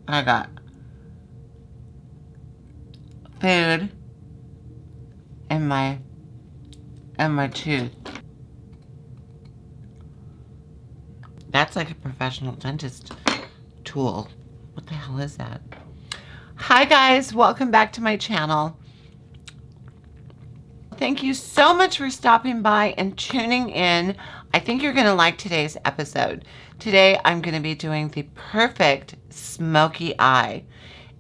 I got food in my tooth. That's like a professional dentist tool. What the hell is that? Hi guys, welcome back to my channel. Thank you so much for stopping by and tuning in. I think you're going to like today's episode. Today I'm going to be doing the perfect smoky eye.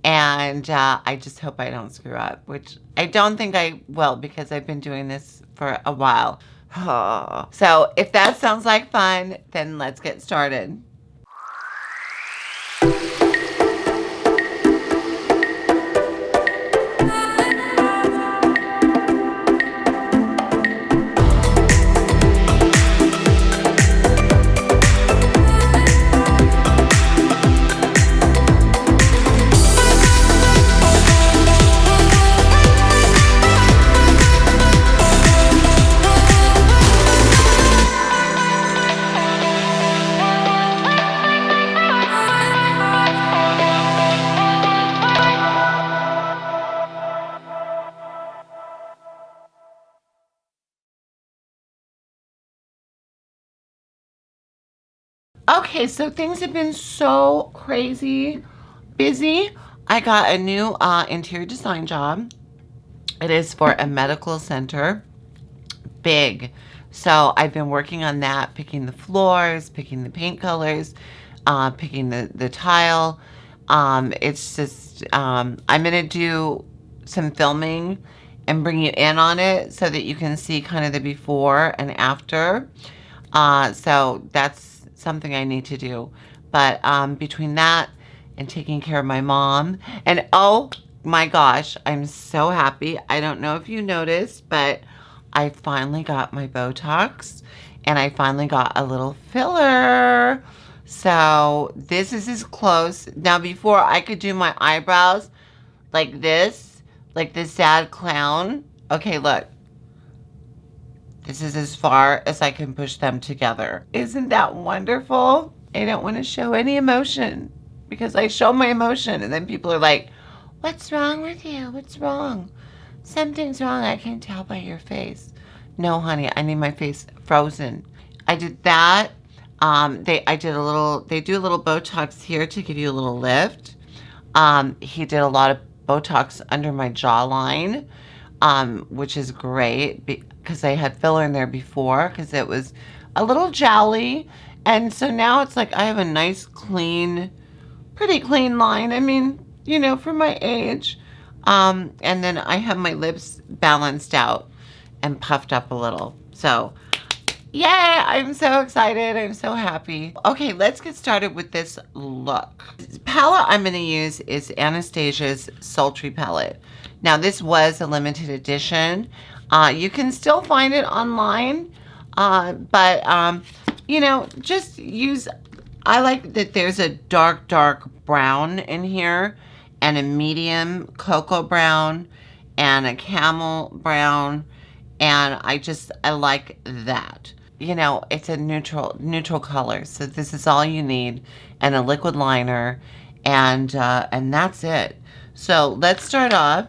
And I just hope I don't screw up, which I don't think I will because I've been doing this for a while. So if that sounds like fun, then let's get started. Okay, so things have been so crazy busy. I got a new interior design job. It is for a medical center. Big. So I've been working on that, picking the floors, picking the paint colors, picking the tile. It's just, I'm going to do some filming and bring you in on it so that you can see kind of the before and after. So that's something I need to do. But between that and taking care of my mom, and oh my gosh, I'm so happy. I don't know if you noticed, but I finally got my Botox and I finally got a little filler. So this is as close. Now before I could do my eyebrows like this sad clown. Okay, look. This is as far as I can push them together. Isn't that wonderful? I don't want to show any emotion because I show my emotion and then people are like, what's wrong with you? What's wrong? Something's wrong. I can tell by your face. No, honey, I need my face frozen. I did that. They do a little Botox here to give you a little lift. He did a lot of Botox under my jawline, which is great because I had filler in there before because it was a little jowly. And so now it's like I have a nice, clean, pretty clean line. I mean, you know, for my age. And then I have my lips balanced out and puffed up a little. So, yeah, I'm so excited. I'm so happy. Okay, let's get started with this look. The palette I'm going to use is Anastasia's Sultry palette. Now, this was a limited edition. You can still find it online, but you know, just use, I like that there's a dark brown in here and a medium cocoa brown and a camel brown, and I like that. You know, it's a neutral color, so this is all you need, and a liquid liner, and that's it. So let's start off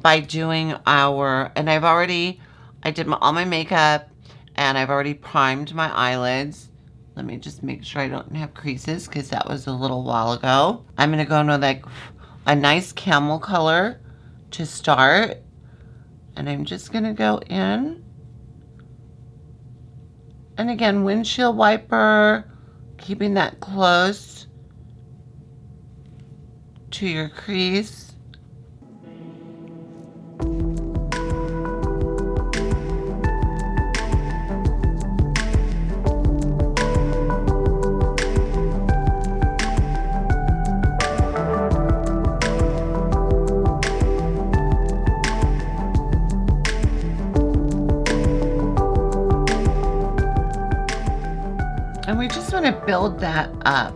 by doing our, and I did all my makeup, and I've already primed my eyelids. Let me just make sure I don't have creases because that was a little while ago. I'm going to go into like a nice camel color to start. And I'm just going to go in. And again, windshield wiper, keeping that close to your crease. And we just want to build that up.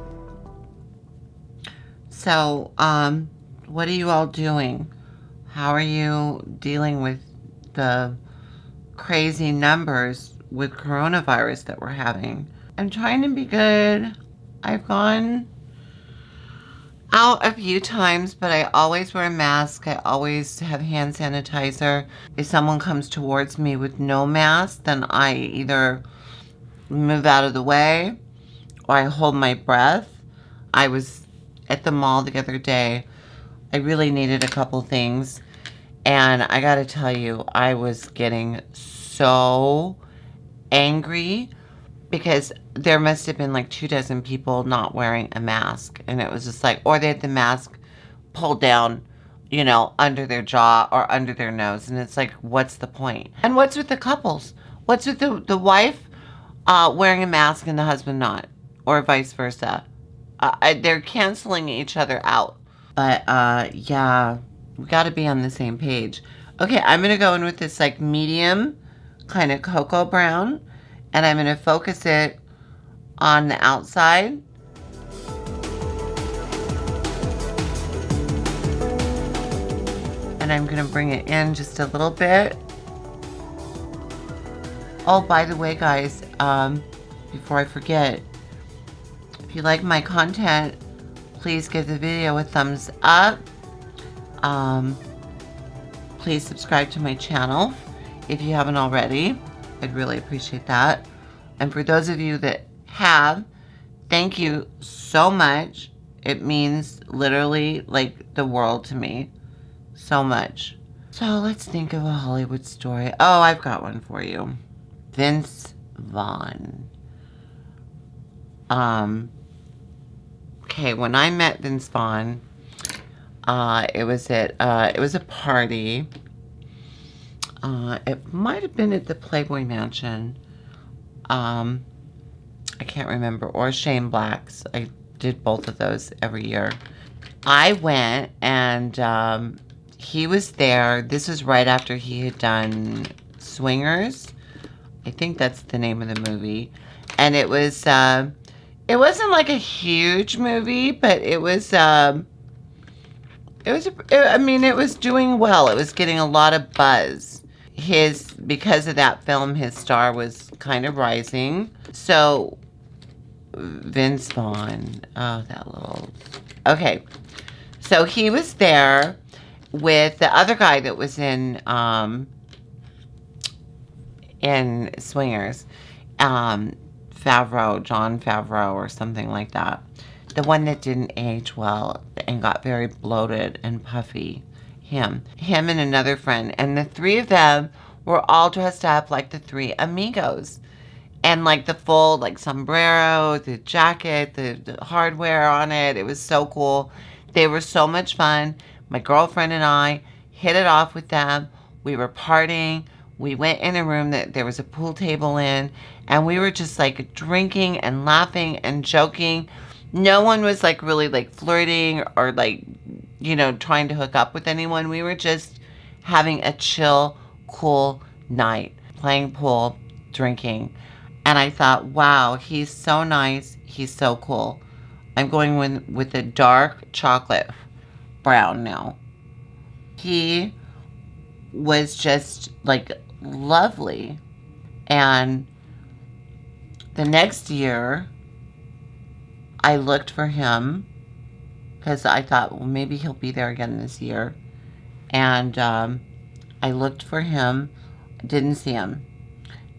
So, what are you all doing? How are you dealing with the crazy numbers with coronavirus that we're having? I'm trying to be good. I've gone out a few times, but I always wear a mask. I always have hand sanitizer. If someone comes towards me with no mask, then I either move out of the way or I hold my breath. I was at the mall the other day. I really needed a couple things. And I gotta tell you, I was getting so angry because there must have been like 24 people not wearing a mask. And it was just like, or they had the mask pulled down, under their jaw or under their nose. And it's like, what's the point? And what's with the couples? What's with the wife wearing a mask and the husband not? Or vice versa? They're canceling each other out. But yeah, we got to be on the same page. Okay, I'm going to go in with this like medium kind of cocoa brown. And I'm going to focus it on the outside. And I'm going to bring it in just a little bit. Oh, by the way, guys, before I forget, if you like my content, please give the video a thumbs up. Please subscribe to my channel if you haven't already. I'd really appreciate that. And for those of you that have, thank you so much. It means literally like the world to me. So much. So let's think of a Hollywood story. Oh, I've got one for you. Vince Vaughn. Okay, when I met Vince Vaughn, it was a party. It might have been at the Playboy Mansion. I can't remember, or Shane Black's. I did both of those every year. I went and he was there. This was right after he had done Swingers. I think that's the name of the movie. And it wasn't like a huge movie, but it was doing well. It was getting a lot of buzz. Because of that film, his star was kind of rising. So Vince Vaughn, okay. So he was there with the other guy that was in Swingers, John Favreau or something like that. The one that didn't age well and got very bloated and puffy. Him and another friend. And the three of them were all dressed up like the three amigos. And like the full like sombrero, the jacket, the hardware on it. It was so cool. They were so much fun. My girlfriend and I hit it off with them. We were partying. We went in a room that there was a pool table in. And we were just like drinking and laughing and joking. No one was like really like flirting or like, trying to hook up with anyone. We were just having a chill, cool night, playing pool, drinking. And I thought, wow, he's so nice. He's so cool. I'm going with a dark chocolate brown now. He was just like lovely. And the next year, I looked for him because I thought, well, maybe he'll be there again this year. And I looked for him, didn't see him.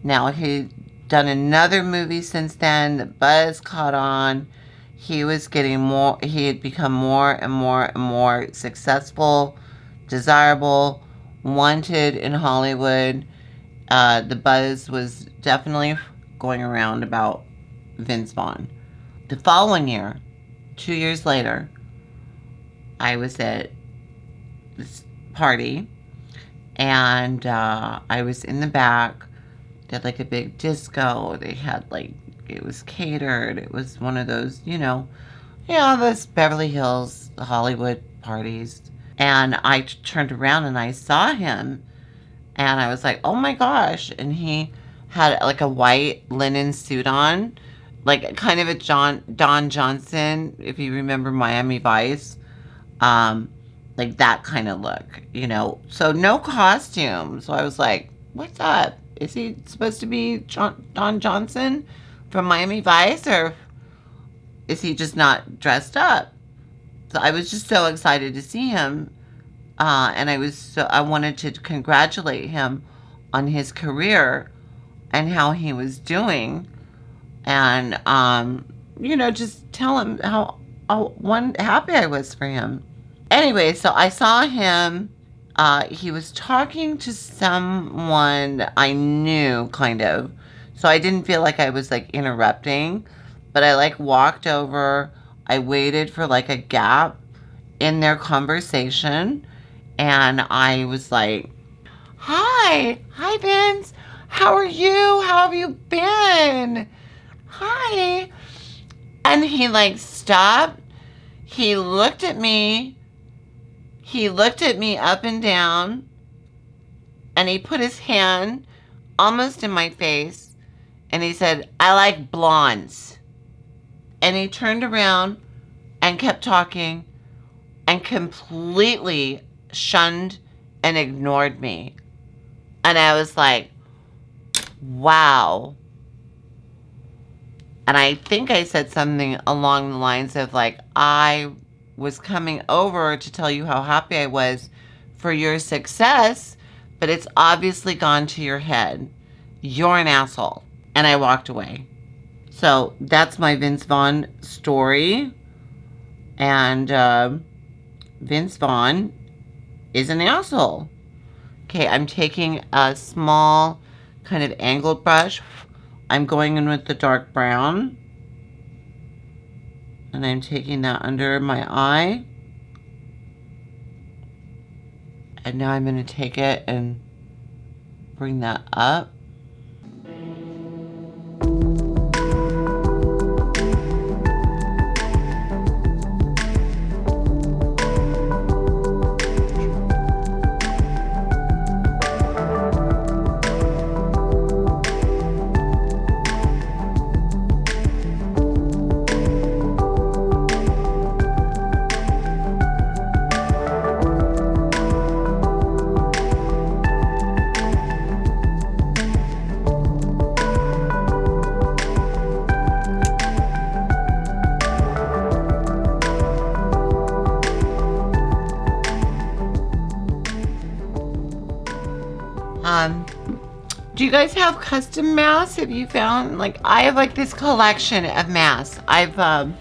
Now, he'd done another movie since then. The buzz caught on. He had become more and more and more successful, desirable, wanted in Hollywood. The buzz was definitely going around about Vince Vaughn. The following year, 2 years later, I was at this party, and I was in the back. They had like a big disco. They had like, it was catered. It was one of those, those Beverly Hills, Hollywood parties. And I turned around and I saw him, and I was like, oh my gosh. And he had like a white linen suit on, like kind of a Don Johnson, if you remember Miami Vice. Like that kind of look, So no costume. So I was like, what's up? Is he supposed to be Don Johnson from Miami Vice, or is he just not dressed up? So I was just so excited to see him. And I wanted to congratulate him on his career and how he was doing. And, just tell him how happy I was for him. Anyway, so I saw him. He was talking to someone I knew, kind of. So I didn't feel like I was like interrupting, but I like walked over. I waited for like a gap in their conversation, and I was like, hi, Vince. How are you? How have you been? Hi. And he like stopped. He looked at me. He looked at me up and down, and he put his hand almost in my face, and he said, I like blondes. And he turned around and kept talking and completely shunned and ignored me. And I was like, wow. And I think I said something along the lines of like, I was coming over to tell you how happy I was for your success, but it's obviously gone to your head. You're an asshole. And I walked away. So that's my Vince Vaughn story. And Vince Vaughn is an asshole. Okay, I'm taking a small kind of angled brush. I'm going in with the dark brown. And I'm taking that under my eye. And now I'm going to take it and bring that up. Do you guys have custom masks? Have you found, like, I have like this collection of masks. I'll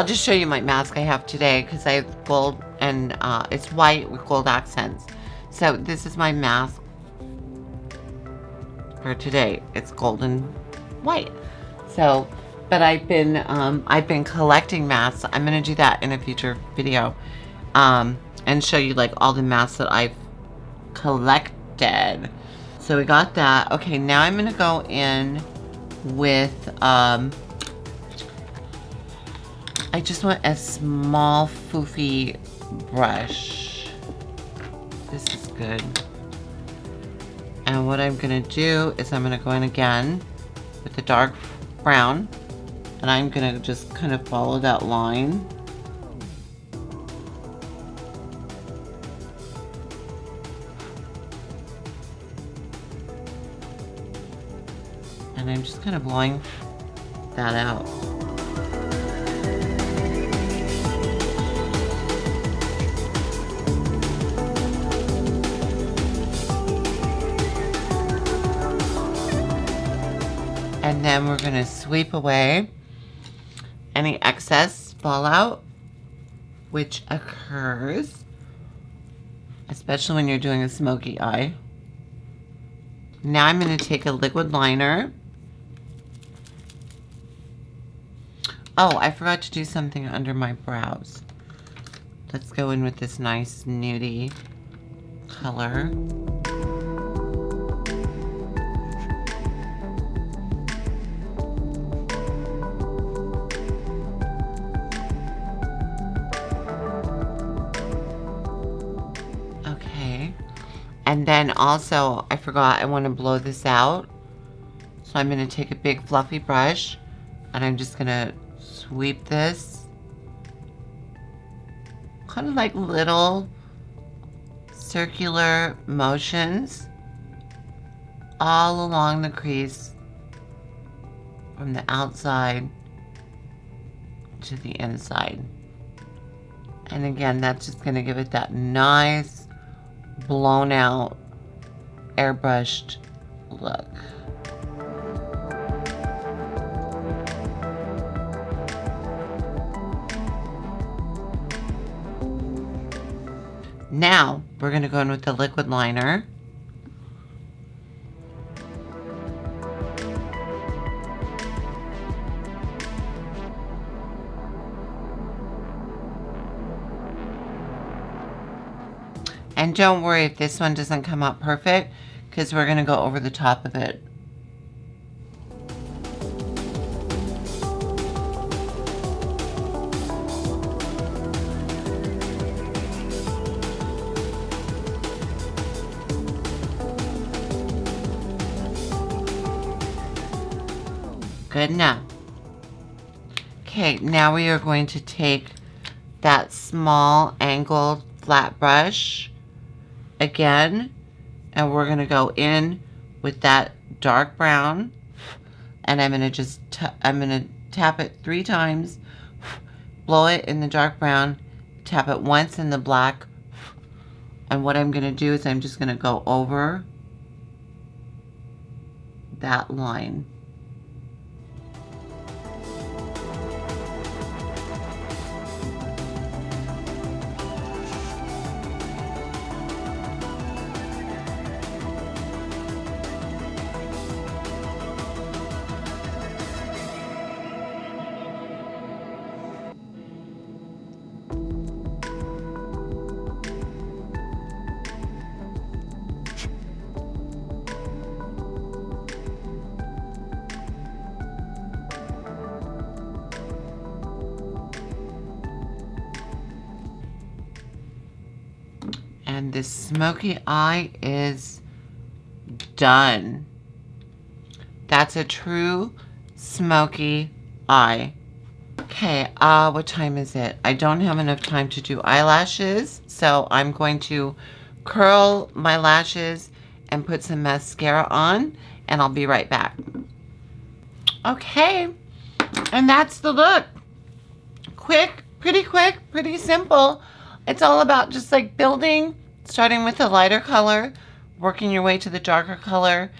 just show you my mask I have today because I have gold and it's white with gold accents. So this is my mask for today. It's gold and white. So, but I've been collecting masks. I'm gonna do that in a future video, and show you like all the masks that I've collected. So we got that. Okay, now I'm gonna go in with I just want a small foofy brush. This is good. And what I'm gonna do is I'm gonna go in again with the dark brown, and I'm gonna just kind of follow that line. And I'm just kind of blowing that out. And then we're going to sweep away any excess fallout which occurs, especially when you're doing a smoky eye. Now I'm going to take a liquid liner. Oh, I forgot to do something under my brows. Let's go in with this nice nudie color. Okay. And then also, I forgot, I want to blow this out. So I'm going to take a big fluffy brush and I'm just going to sweep this, kind of like little circular motions all along the crease from the outside to the inside. And again, that's just going to give it that nice, blown out, airbrushed look. Now, we're going to go in with the liquid liner. And don't worry if this one doesn't come out perfect, because we're going to go over the top of it. Good enough. Okay, now we are going to take that small angled flat brush again, and we're going to go in with that dark brown, and I'm going to tap it 3 times, blow it in the dark brown, tap it once in the black, and what I'm going to do is I'm just going to go over that line. And this smoky eye is done. That's a true smoky eye. Okay, what time is it? I don't have enough time to do eyelashes, so I'm going to curl my lashes and put some mascara on, and I'll be right back. Okay, and that's the look. Quick, pretty simple. It's all about just like building, starting with a lighter color, working your way to the darker color,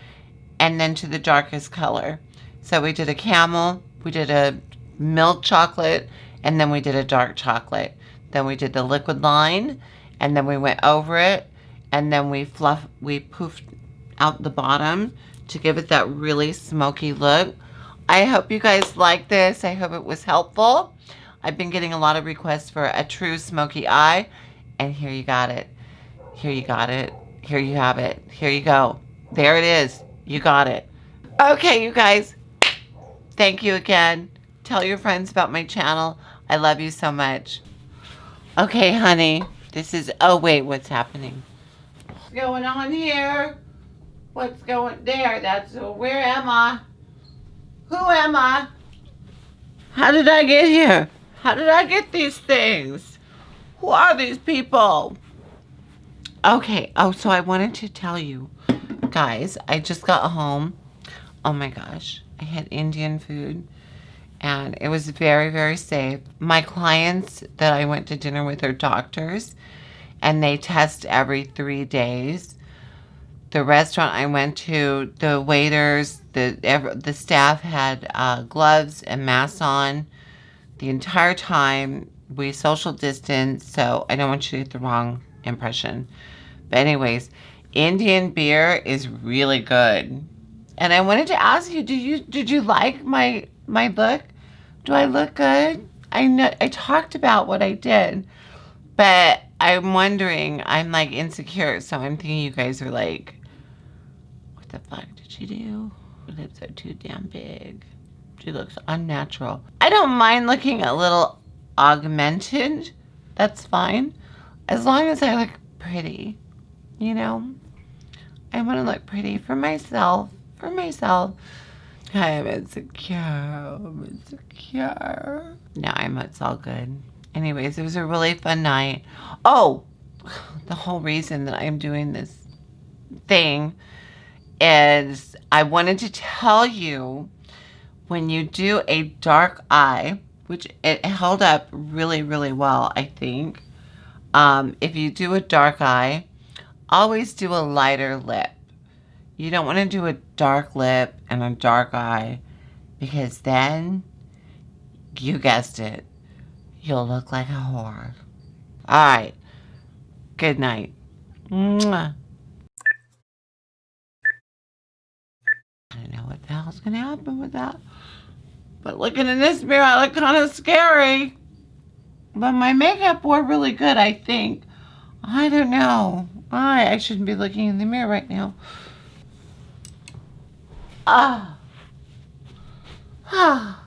and then to the darkest color. So we did a camel, we did a milk chocolate, and then we did a dark chocolate. Then we did the liquid line, and then we went over it, and then we poofed out the bottom to give it that really smoky look. I hope you guys like this. I hope it was helpful. I've been getting a lot of requests for a true smoky eye, and here you got it. Here you got it. Here you have it. Here you go. There it is. You got it. Okay, you guys. Thank you again. Tell your friends about my channel. I love you so much. Okay, honey. This is... Oh, wait. What's happening? What's going on here? What's going... There. That's... Where am I? Who am I? How did I get here? How did I get these things? Who are these people? Okay. Oh, so I wanted to tell you, guys, I just got home. Oh my gosh. I had Indian food, and it was very, very safe. My clients that I went to dinner with are doctors, and they test every 3 days. The restaurant I went to, the waiters, the staff had gloves and masks on the entire time. We social distance, so I don't want you to get the wrong impression. But anyways, Indian beer is really good. And I wanted to ask you, did you like my look? Do I look good? I know I talked about what I did, but I'm wondering, I'm like insecure, so I'm thinking you guys are like, what the fuck did she do? Her lips are too damn big. She looks unnatural. I don't mind looking a little augmented. That's fine. As long as I look pretty, you know? I want to look pretty for myself. For myself. I'm insecure. I'm insecure. No, it's all good. Anyways, it was a really fun night. Oh, the whole reason that I'm doing this thing is I wanted to tell you, when you do a dark eye, which it held up really, really well, I think. If you do a dark eye, always do a lighter lip. You don't want to do a dark lip and a dark eye because then, you guessed it, you'll look like a whore. All right. Good night. Mwah. I don't know what the hell's going to happen with that. But looking in this mirror, I look kind of scary. But my makeup wore really good, I think. I don't know. I shouldn't be looking in the mirror right now. Ah. Ah.